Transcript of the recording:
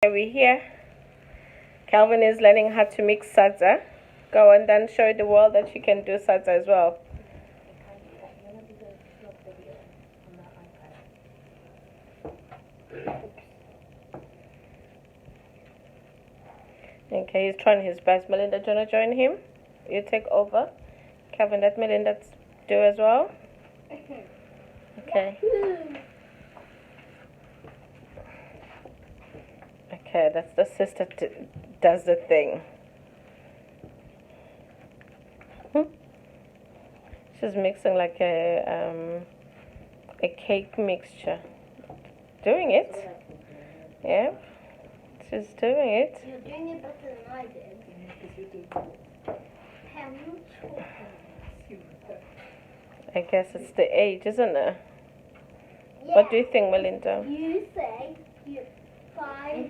We're here. Calvin is learning how to mix sadza. Go and then show the world that you can do sadza as well. Okay, he's trying his best. Melinda, do you want to join him? You take over. Calvin, let Melinda do as well. Okay. Okay, that's the sister does the thing. She's mixing like a cake mixture. Doing it. Yeah. She's doing it. You're doing it better than I did. I guess it's the age, isn't it? Yeah. What do you think, Melinda? You say you're 5.